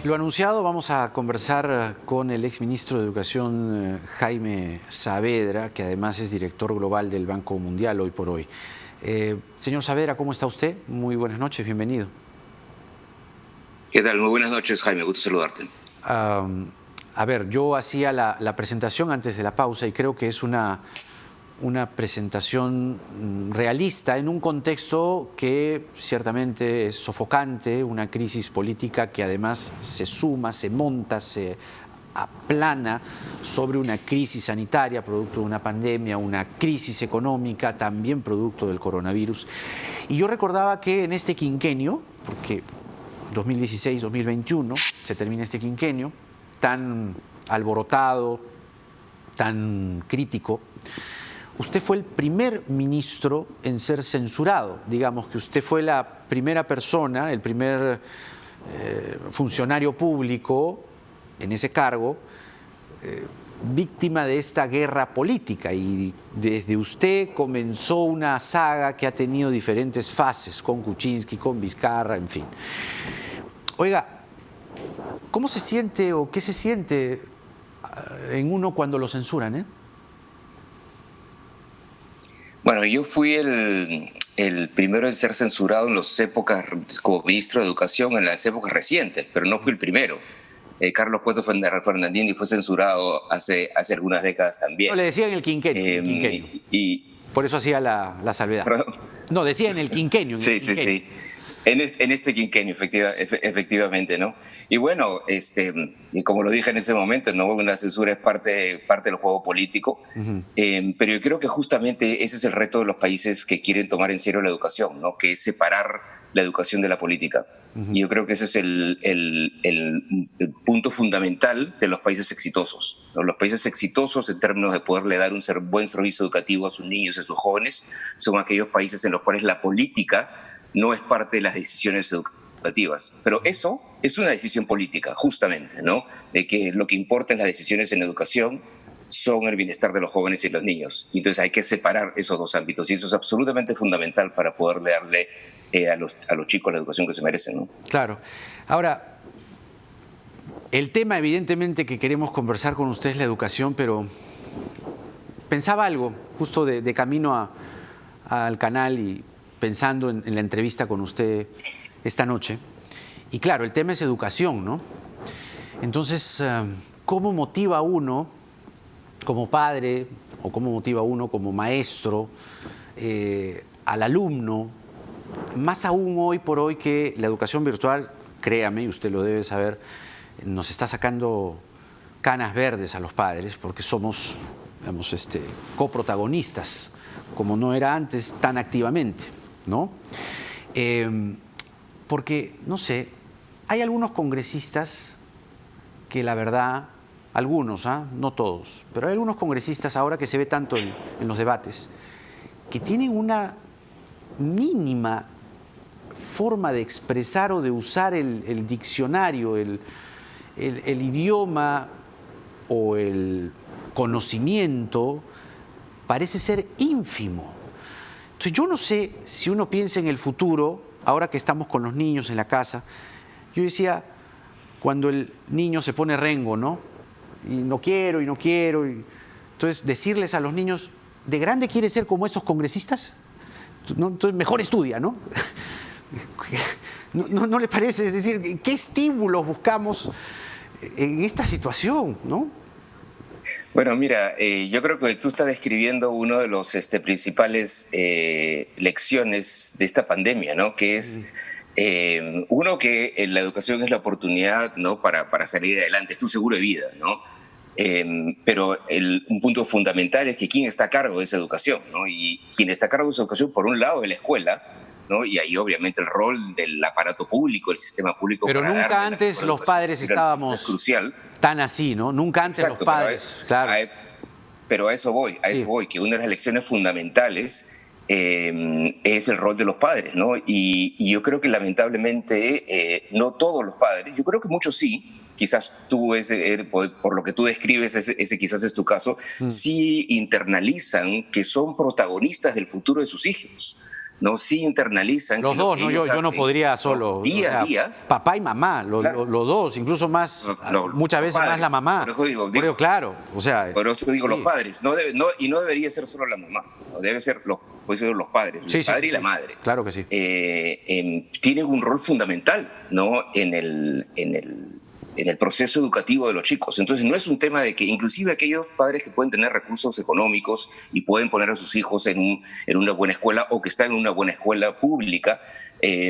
Lo anunciado, vamos a conversar con el exministro de Educación, Jaime Saavedra, que además es director global del Banco Mundial hoy por hoy. Señor Saavedra, ¿cómo está usted? Muy buenas noches, bienvenido. ¿Qué tal? Muy buenas noches, Jaime, gusto saludarte. A ver, yo hacía la presentación antes de la pausa y creo que es una presentación realista en un contexto que ciertamente es sofocante, una crisis política que además se suma, se monta, se aplana sobre una crisis sanitaria producto de una pandemia, una crisis económica también producto del coronavirus. Y yo recordaba que en este quinquenio, porque 2016-2021 se termina este quinquenio, tan alborotado, tan crítico, usted fue el primer ministro en ser censurado. Digamos que usted fue la primera persona, el primer funcionario público en ese cargo, víctima de esta guerra política. Y desde usted comenzó una saga que ha tenido diferentes fases, con Kuczynski, con Vizcarra, en fin. Oiga, ¿cómo se siente o qué se siente en uno cuando lo censuran, Bueno, yo fui el primero en ser censurado en las épocas, como ministro de Educación, en las épocas recientes, pero no fui el primero. Carlos Cueto Fernandini fue censurado hace algunas décadas también. No, le decía en el quinquenio. Por eso hacía la salvedad. ¿Perdón? No, decía en el quinquenio. Sí. En este quinquenio, efectivamente, ¿no? Y bueno, y como lo dije en ese momento, ¿no? La censura es parte del juego político, pero yo creo que justamente ese es el reto de los países que quieren tomar en serio la educación, ¿no? Que es separar la educación de la política. Y yo creo que ese es el punto fundamental de los países exitosos, ¿no? Los países exitosos en términos de poderle dar un buen servicio educativo a sus niños y a sus jóvenes son aquellos países en los cuales la política no es parte de las decisiones educativas. Pero eso es una decisión política, justamente, ¿no? De que lo que importa en las decisiones en educación son el bienestar de los jóvenes y los niños. Entonces hay que separar esos dos ámbitos y eso es absolutamente fundamental para poderle darle a los chicos la educación que se merecen, ¿no? Claro. Ahora, el tema evidentemente que queremos conversar con usted es la educación, pero pensaba algo justo de camino al canal y pensando en la entrevista con usted esta noche. Y claro, el tema es educación, ¿no? Entonces, ¿cómo motiva uno como padre o cómo motiva uno como maestro al alumno, más aún hoy por hoy que la educación virtual, créame, y usted lo debe saber, nos está sacando canas verdes a los padres porque somos, digamos, coprotagonistas, como no era antes tan activamente, ¿no? Porque, no sé, hay algunos congresistas que la verdad, algunos, no todos, pero hay algunos congresistas ahora que se ve tanto en los debates, que tienen una mínima forma de expresar o de usar el diccionario, el idioma o el conocimiento, parece ser ínfimo. Entonces yo no sé si uno piensa en el futuro, ahora que estamos con los niños en la casa, yo decía, cuando el niño se pone rengo, ¿no? Y no quiero, entonces decirles a los niños, ¿de grande quiere ser como esos congresistas? ¿No? Entonces mejor estudia, ¿no? ¿No le parece? Es decir, ¿qué estímulos buscamos en esta situación, no? Bueno, mira, yo creo que tú estás describiendo uno de los principales lecciones de esta pandemia, ¿no? Que es, uno, que la educación es la oportunidad, ¿no? para salir adelante, es tu seguro de vida, ¿no? Pero un punto fundamental es que quién está a cargo de esa educación, ¿no? Y quien está a cargo de esa educación, por un lado, es la escuela, ¿no? Y ahí obviamente el rol del aparato público, el sistema público. Pero nunca antes los padres estábamos tan así, ¿no? Nunca antes. Exacto, los padres, claro. Pero a eso voy, que una de las lecciones fundamentales es el rol de los padres, ¿no? Y yo creo que lamentablemente no todos los padres, yo creo que muchos sí, quizás tú, por lo que tú describes, ese quizás es tu caso, sí internalizan que son protagonistas del futuro de sus hijos. ¿no? Sí internalizan. Los dos, ¿no? Yo no podría solo. Día a día. Papá y mamá, Claro. los dos, incluso más, muchas veces padres, más la mamá. por eso digo, Claro, o sea. por eso digo sí. los padres. Y no debería ser solo la mamá, ¿no? Debe ser los padres, Sí, el sí, padre sí, y la sí. madre. Claro que sí. Tienen un rol fundamental, ¿no? En el proceso educativo de los chicos. Entonces no es un tema de que inclusive aquellos padres que pueden tener recursos económicos y pueden poner a sus hijos en una buena escuela o que están en una buena escuela pública,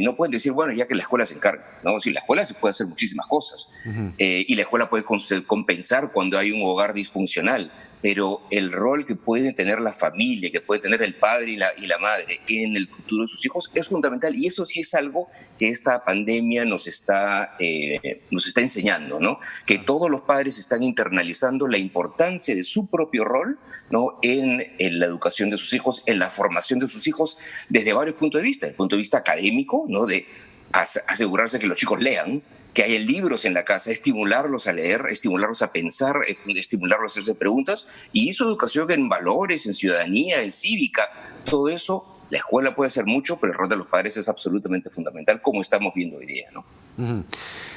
no pueden decir, bueno, ya que la escuela se encarga, ¿no? Sí, la escuela se puede hacer muchísimas cosas y la escuela puede compensar cuando hay un hogar disfuncional, pero el rol que puede tener la familia, que puede tener el padre y la madre en el futuro de sus hijos es fundamental, y eso sí es algo que esta pandemia nos está enseñando, ¿no? Que todos los padres están internalizando la importancia de su propio rol, ¿no? En la educación de sus hijos, en la formación de sus hijos, desde varios puntos de vista. El punto de vista académico, ¿no? De asegurarse que los chicos lean, que haya libros en la casa, estimularlos a leer, estimularlos a pensar, estimularlos a hacerse preguntas, y su educación en valores, en ciudadanía, en cívica, todo eso. La escuela puede hacer mucho, pero el rol de los padres es absolutamente fundamental, como estamos viendo hoy día, ¿no?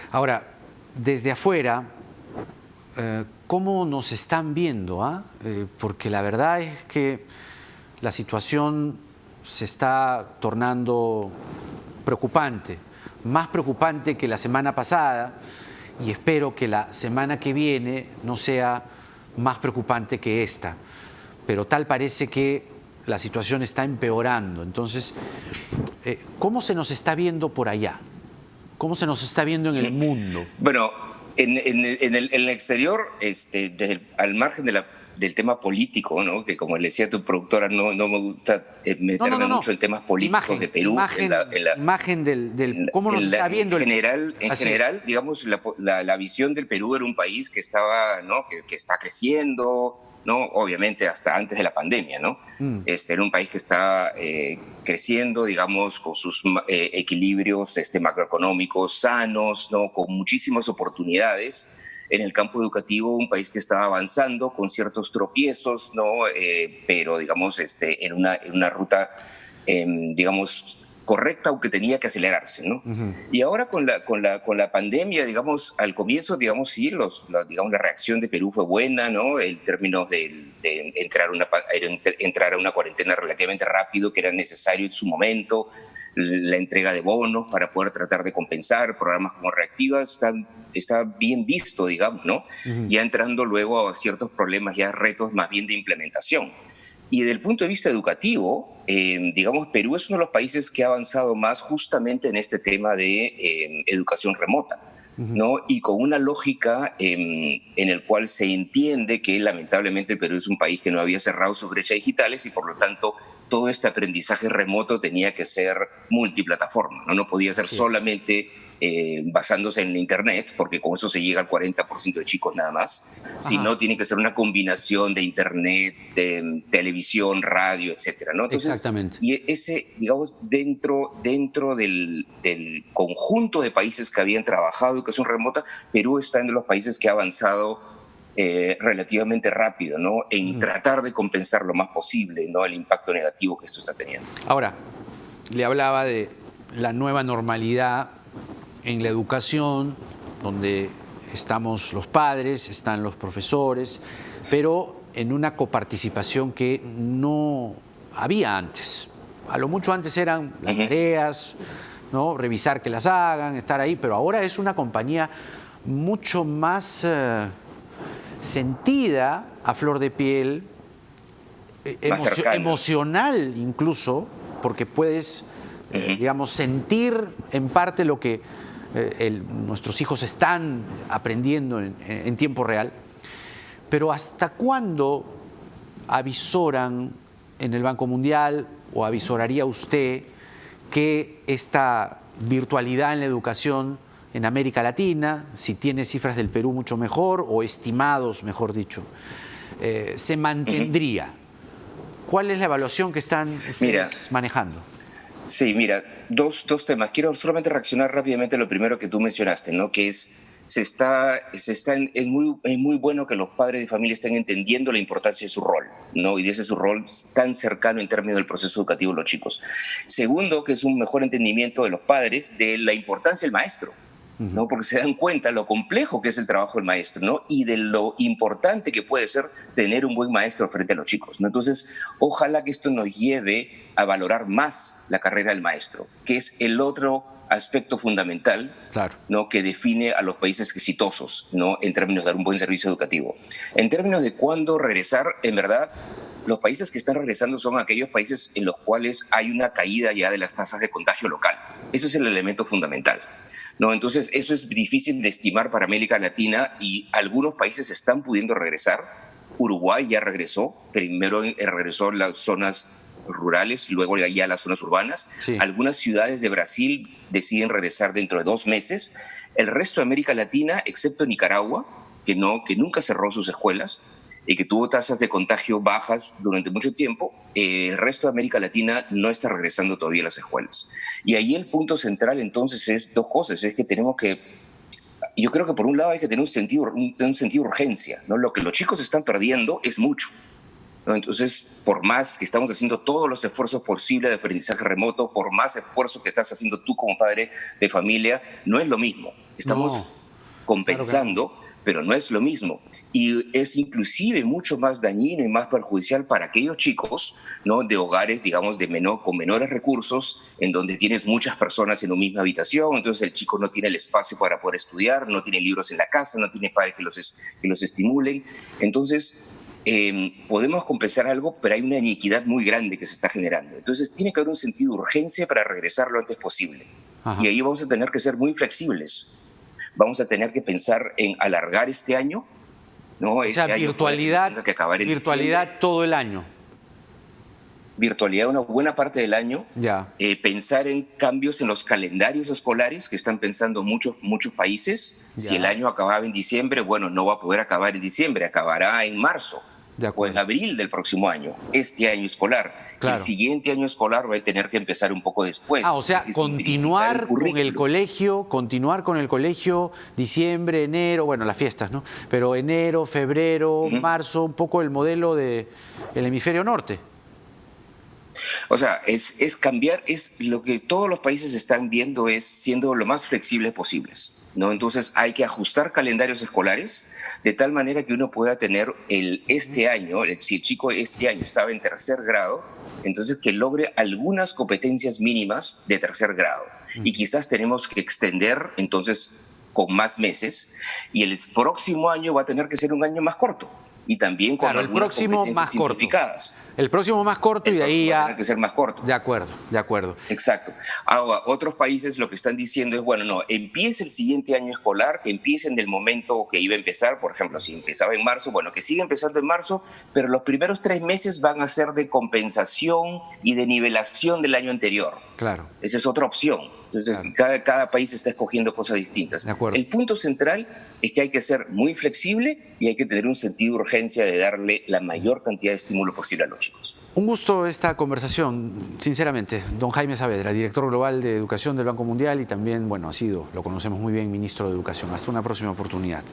Ahora, desde afuera, ¿cómo nos están viendo? Porque la verdad es que la situación se está tornando preocupante, más preocupante que la semana pasada, y espero que la semana que viene no sea más preocupante que esta. Pero tal parece que la situación está empeorando. Entonces, ¿cómo se nos está viendo por allá? ¿Cómo se nos está viendo en el mundo? Bueno, en el exterior, al margen del tema político, ¿no? Que como le decía tu productora, no me gusta meterme mucho en temas políticos de Perú. Imagen del cómo nos está viendo. En general, digamos, la visión del Perú era un país que estaba, ¿no? que está creciendo, ¿no? Obviamente hasta antes de la pandemia, ¿no? Era un país que está creciendo, digamos, con sus equilibrios macroeconómicos sanos, ¿no? Con muchísimas oportunidades en el campo educativo, un país que estaba avanzando con ciertos tropiezos, ¿no? Pero, digamos, en una ruta, digamos, correcta, aunque tenía que acelerarse, ¿no? Y ahora con la pandemia, digamos, al comienzo, digamos, sí, digamos, la reacción de Perú fue buena, ¿no? En términos de entrar a una cuarentena relativamente rápido, que era necesario en su momento, la entrega de bonos para poder tratar de compensar, programas como Reactivas, está bien visto, digamos, ¿no? Ya entrando luego a ciertos problemas, ya retos más bien de implementación. Y desde el punto de vista educativo, digamos, Perú es uno de los países que ha avanzado más justamente en este tema de educación remota, ¿no? Y con una lógica en el cual se entiende que lamentablemente el Perú es un país que no había cerrado sus brechas digitales y por lo tanto todo este aprendizaje remoto tenía que ser multiplataforma, ¿no? No podía ser solamente basándose en Internet, porque con eso se llega al 40% de chicos nada más, sino tiene que ser una combinación de Internet, de televisión, radio, etcétera, ¿no? Entonces, exactamente. Y digamos, dentro del conjunto de países que habían trabajado educación remota, Perú está entre los países que ha avanzado relativamente rápido, ¿no? En tratar de compensar lo más posible, ¿no? El impacto negativo que esto está teniendo. Ahora, le hablaba de la nueva normalidad en la educación, donde estamos los padres, están los profesores, pero en una coparticipación que no había antes. A lo mucho antes eran las tareas, ¿no? Revisar que las hagan, estar ahí, pero ahora es una compañía mucho más sentida, a flor de piel, emocional incluso, porque puedes, digamos, sentir en parte lo que nuestros hijos están aprendiendo en tiempo real. Pero ¿hasta cuándo avisoran en el Banco Mundial o avisoraría usted que esta virtualidad en la educación en América Latina, si tiene cifras del Perú mucho mejor, o estimados, mejor dicho, se mantendría? ¿Cuál es la evaluación que están ustedes manejando? Sí, mira, dos temas. Quiero solamente reaccionar rápidamente a lo primero que tú mencionaste, ¿no? Que es es muy bueno que los padres de familia estén entendiendo la importancia de su rol, ¿no? Y de ese su rol tan cercano en términos del proceso educativo de los chicos. Segundo, que es un mejor entendimiento de los padres de la importancia del maestro, ¿no? Porque se dan cuenta lo complejo que es el trabajo del maestro, ¿no? Y de lo importante que puede ser tener un buen maestro frente a los chicos, ¿no? Entonces, ojalá que esto nos lleve a valorar más la carrera del maestro, que es el otro aspecto fundamental, claro, ¿no? Que define a los países exitosos, ¿no? En términos de dar un buen servicio educativo. En términos de cuándo regresar, en verdad, los países que están regresando son aquellos países en los cuales hay una caída ya de las tasas de contagio local. Eso es el elemento fundamental, ¿no? Entonces, eso es difícil de estimar para América Latina y algunos países están pudiendo regresar. Uruguay ya regresó, primero regresó en las zonas rurales, luego ya a las zonas urbanas. Sí. Algunas ciudades de Brasil deciden regresar dentro de 2 meses. El resto de América Latina, excepto Nicaragua, que nunca cerró sus escuelas y que tuvo tasas de contagio bajas durante mucho tiempo, el resto de América Latina no está regresando todavía a las escuelas. Y ahí el punto central entonces es dos cosas, es que tenemos que, yo creo que por un lado hay que tener un sentido de urgencia, ¿no? Lo que los chicos están perdiendo es mucho, ¿no? Entonces, por más que estamos haciendo todos los esfuerzos posibles de aprendizaje remoto, por más esfuerzo que estás haciendo tú como padre de familia, no es lo mismo. Estamos compensando, claro, pero no es lo mismo. Y es inclusive mucho más dañino y más perjudicial para aquellos chicos, ¿no? De hogares, digamos, con menores recursos, en donde tienes muchas personas en una misma habitación, entonces el chico no tiene el espacio para poder estudiar, no tiene libros en la casa, no tiene padres que los estimulen. Entonces, podemos compensar algo, pero hay una iniquidad muy grande que se está generando. Entonces, tiene que haber un sentido de urgencia para regresar lo antes posible. Ajá. Y ahí vamos a tener que ser muy flexibles. Vamos a tener que pensar en alargar este año, ¿no? O sea, virtualidad todo el año. Virtualidad una buena parte del año. Ya. Pensar en cambios en los calendarios escolares que están pensando muchos países. Ya. Si el año acababa en diciembre, bueno, no va a poder acabar en diciembre, acabará en marzo o en abril del próximo año, este año escolar. Claro. El siguiente año escolar va a tener que empezar un poco después. O sea, continuar con el colegio, diciembre, enero, bueno, las fiestas, ¿no? Pero enero, febrero, marzo, un poco el modelo del hemisferio norte. O sea, es cambiar, es lo que todos los países están viendo, es siendo lo más flexibles posibles, ¿no? Entonces hay que ajustar calendarios escolares de tal manera que uno pueda tener este año, si el chico este año estaba en 3er grado, entonces que logre algunas competencias mínimas de 3er grado. Y quizás tenemos que extender entonces con más meses y el próximo año va a tener que ser un año más corto. Y también con algunas competencias simplificadas. El próximo más corto y de ahí va a tener que ser más corto. De acuerdo. Exacto. Ahora, otros países lo que están diciendo es, bueno, no, empiece el siguiente año escolar, que empiecen del momento que iba a empezar, por ejemplo, si empezaba en marzo, bueno, que siga empezando en marzo, pero los primeros 3 meses van a ser de compensación y de nivelación del año anterior. Claro. Esa es otra opción. Entonces, claro, cada país está escogiendo cosas distintas. De acuerdo. El punto central es que hay que ser muy flexible y hay que tener un sentido de urgencia de darle la mayor cantidad de estímulo posible a los chicos. Un gusto esta conversación, sinceramente. Don Jaime Saavedra, director global de Educación del Banco Mundial y también, bueno, lo conocemos muy bien, ministro de Educación. Hasta una próxima oportunidad.